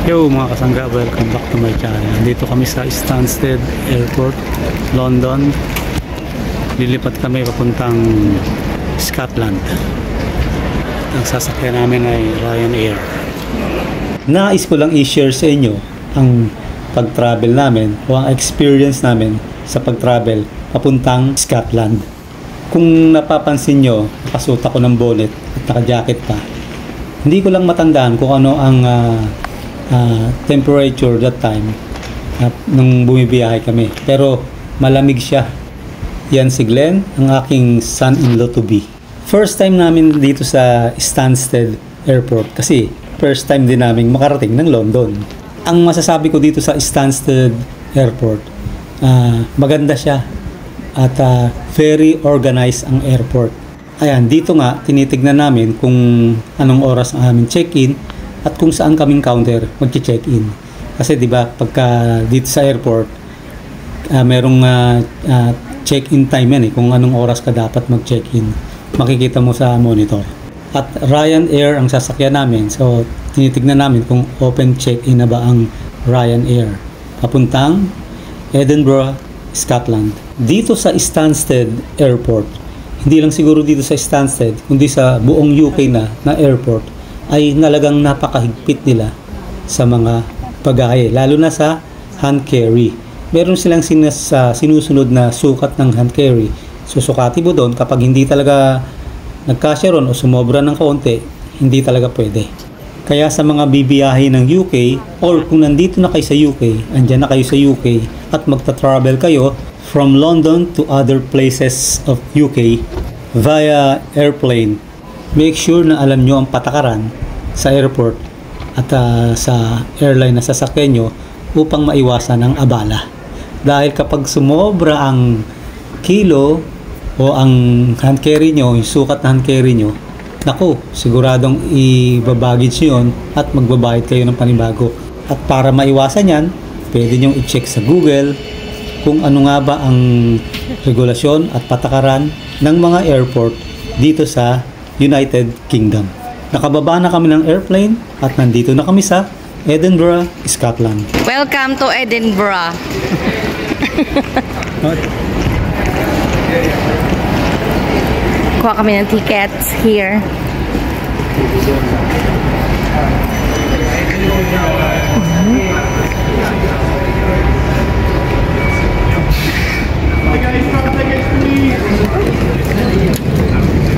Yo mga kasangga, welcome back to my channel. Dito kami sa Stansted Airport, London. Lilipat kami papuntang Scotland. Ang sasakyan namin ay Ryanair. Nais ko lang i-share sa inyo ang pag-travel namin o ang experience namin sa pag-travel papuntang Scotland. Kung napapansin nyo, nakasuot ako ng bonnet at naka-jacket pa. Hindi ko lang matandaan kung ano ang temperature that time nung bumibiyahe kami. Pero malamig siya. Yan si Glenn, ang aking son-in-law to be. First time namin dito sa Stansted Airport kasi first time din namin makarating ng London. Ang masasabi ko dito sa Stansted Airport, maganda siya at very organized ang airport. Ayan, dito nga tinitignan namin kung anong oras ang aming check-in at kung saan kaming counter magche-check-in. Kasi 'di ba, pagka dito sa airport, merong check-in time yan kung anong oras ka dapat mag-check-in. Makikita mo sa monitor. At Ryanair ang sasakyan namin. So, tinitignan namin kung open check-in na ba ang Ryanair. Papuntang Edinburgh, Scotland. Dito sa Stansted Airport, hindi lang siguro dito sa Stansted, kundi sa buong UK na airport, ay nalagang napakahigpit nila sa mga pag-aaye, lalo na sa hand carry. Meron silang sinusunod na sukat ng hand carry. Susukati mo doon kapag hindi talaga nagkasya ron o sumobra ng kaunti, hindi talaga pwede. Kaya sa mga bibiyahe ng UK or kung nandito na kayo sa UK, andyan na kayo sa UK at magta-travel kayo from London to other places of UK via airplane, make sure na alam nyo ang patakaran sa airport at sa airline na sasakyan nyo upang maiwasan ang abala. Dahil kapag sumobra ang kilo o ang hand carry nyo, yung sukat na hand carry nyo, naku, siguradong i-baggage nyo yun at magbabayad kayo ng panibago. At para maiwasan yan, pwede nyo i-check sa Google kung ano nga ba ang regulasyon at patakaran ng mga airport dito sa United Kingdom. Nakababa na kami ng airplane at nandito na kami sa Edinburgh, Scotland. Welcome to Edinburgh. Kuha kami ng tickets here.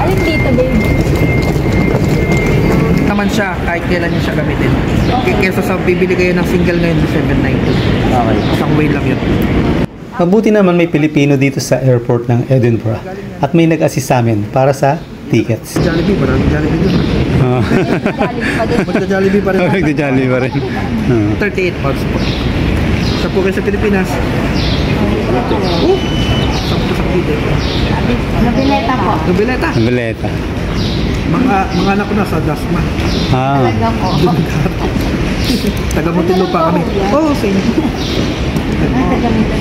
Alin dito, babe? Naman siya kahit kailan niya siya gamitin. Kesa sa bibili kayo ng single ngayon December 19. Okay. Isang way lang yun. Mabuti naman may Pilipino dito sa airport ng Edinburgh at may nag-assist sa amin para sa tickets. Jollibee, maraming Jollibee dun. Magda-Jollibee pa rin. Magda-Jollibee pa rin. 38 pounds po. Sa po kayo sa Pilipinas. Nobileta po. Nobileta. Nobileta. Mga anak ko na sa Dasma. Talaga po. Taga-Muntinlupa pa kami. Oo, same.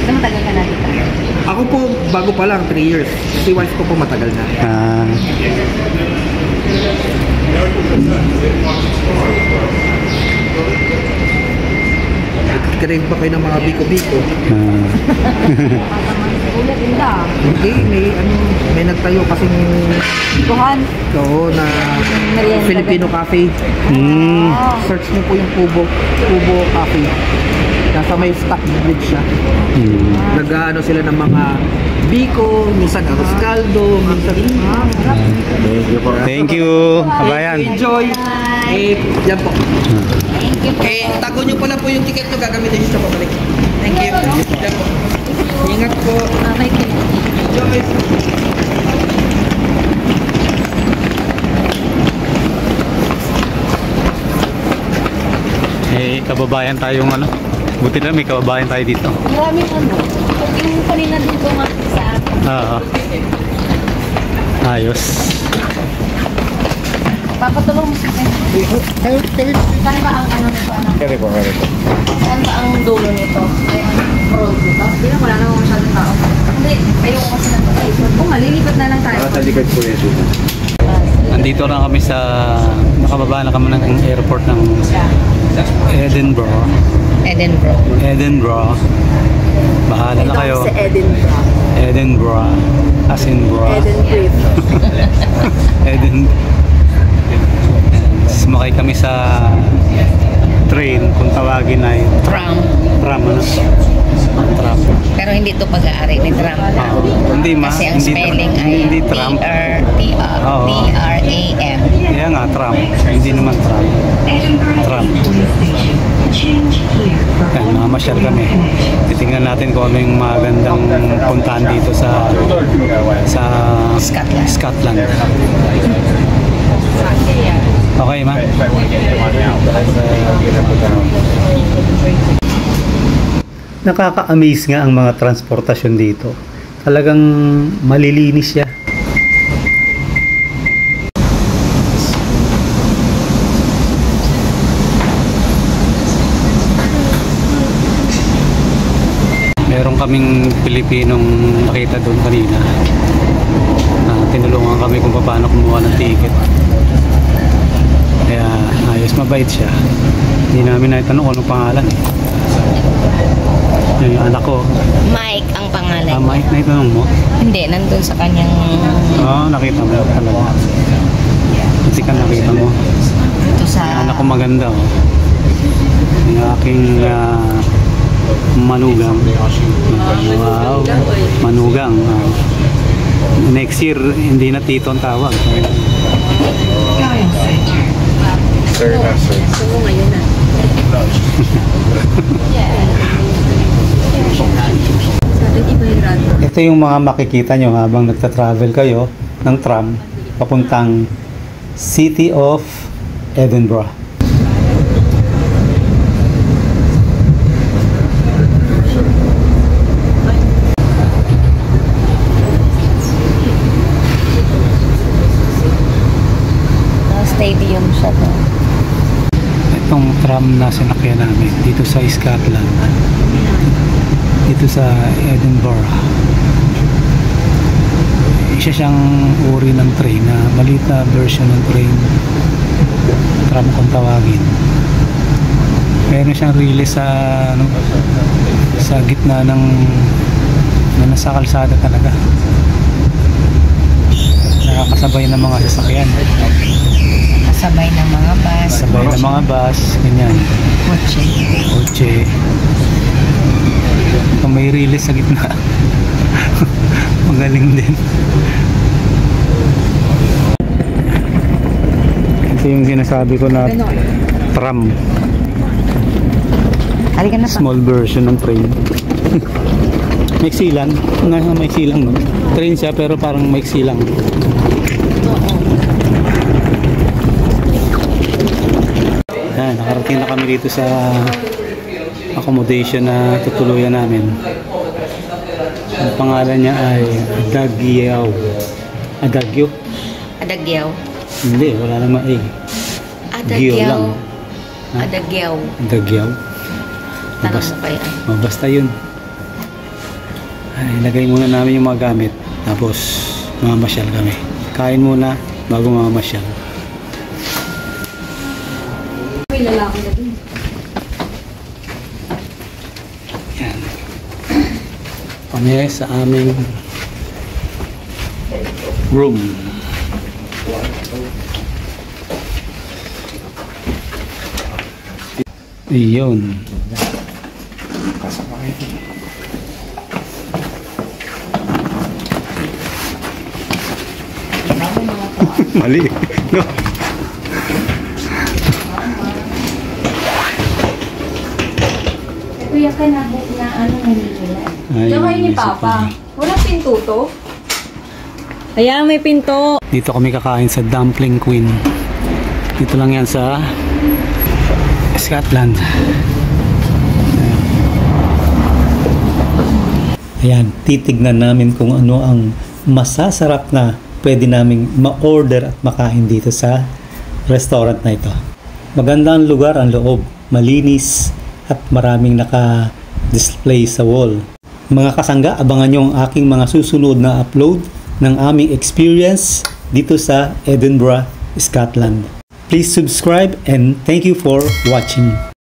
Matagal ka na dito? Ako po, bago pa lang, 3 years. Si wife ko po matagal na. Crave ba kayo ng mga biko-biko? Ulit din da. Hindi, may nagtayo kasing Tuhan. oo na Filipino cafe. Search niyo po yung Kubo Cafe. Nasa may stock bridge siya. Nag-ano sila ng mga biko, minsan arroz caldo, minsan Thank you. Kabayan. Enjoy. Yan po. Thank you po. Tago nyo pala po yung ticket nyo, gagamitin nyo sa pabalik. Thank you. Yan po. Ingat po. Thank you. Enjoy. Kababayan tayong buti na may kababayan tayo dito. Maraming yung kanina dito nga sa atin. Ayos. Papatulong mo sa akin. Saan ba ang nito? Kaya po. Saan ba ang dulo nito? Ay, ang road dito? Hindi na, wala namang masyadong tao. Hindi, ayoko kasi ng pagkaisip. Kung malilipat na lang tayo. Talikod po yan dito. Nandito na kami sa, nakababa na kami ng airport ng Edinburgh. Edinburgh. Bahala na kayo. Sa Edinburgh. Edinburgh. As in bro. Edinburgh. Sumakay kami sa train, kung tawagin ay Tram. tram, ano? Tram. Pero hindi ito pag-aari ni tram. Hindi ma. Kasi ang hindi spelling tram. ay Hindi tram. Oo. T-R-A-M. Kaya nga, tram. Hindi naman tram. Tram. Yan, mamasyal kami. Titingnan natin kung ano yung magandang puntahan dito sa Scotland. Okay, ma? Nakaka-amaze nga ang mga transportasyon dito. Talagang malilinis siya. Meron kaming Pilipinong nakita doon kanina. Tinulungan kami kung paano kumuha ng ticket. Kaya ayos, mabait siya. Hindi namin naitanong kung anong pangalan eh. Yung anak ko. Mike ang pangalan. Mike, naitanong mo? Hindi, nandun sa kanyang... Nakita mo talaga. Kasi ka nakita mo. Ito sa... Yung anak ko maganda oh. Yung aking manugang. Wow. Manugang. Next year, hindi na tito ang tawag. So, ngayon na. Ito yung mga makikita nyo habang nagta-travel kayo ng tram papuntang City of Edinburgh. Stadium siya to. Itong tram na sinakyan namin dito sa Scotland, dito sa Edinburgh, isa siyang uri ng train na maliit na version ng train, tram kung tawagin. Meron siyang relay sa gitna ng nasa kalsada talaga, nakakasabay ng mga sasakyan. Sabay ng mga bus. Sabay ng mga bus, ganyan. Kotse. Kung may release sa gitna. Magaling din. Ito yung sinasabi ko na tram. Halika na pa. Small version ng train. Maiksi lang. Maiksi lang. Train siya pero parang maiksi lang. Nakarating na kami dito sa accommodation na tutuluyan namin. Ang pangalan niya ay Adagyo. Adagyaw. Hindi, wala naman eh. Gyo lang. Adagyaw. Adagyaw. Tanong mo kayo. Basta yun. Ay, lagay muna namin yung mga gamit. Tapos mamamasyal kami. Kain muna bago mamamasyal. Lalaki na din. Yan. Kami sa aming room. Iyon. Mali. No. Kuya ka na ano nanila. Kamay ni Papa. Walang pinto to? Ayan, may pinto. Dito kami kakain sa Dumpling Queen. Dito lang yan sa Scotland. Ayan, titignan namin kung ano ang masasarap na pwede naming ma-order at makain dito sa restaurant na ito. Maganda ang lugar, ang loob, malinis at maraming naka-display sa wall. Mga kasangga, abangan nyo ang aking mga susunod na upload ng aming experience dito sa Edinburgh, Scotland. Please subscribe and thank you for watching.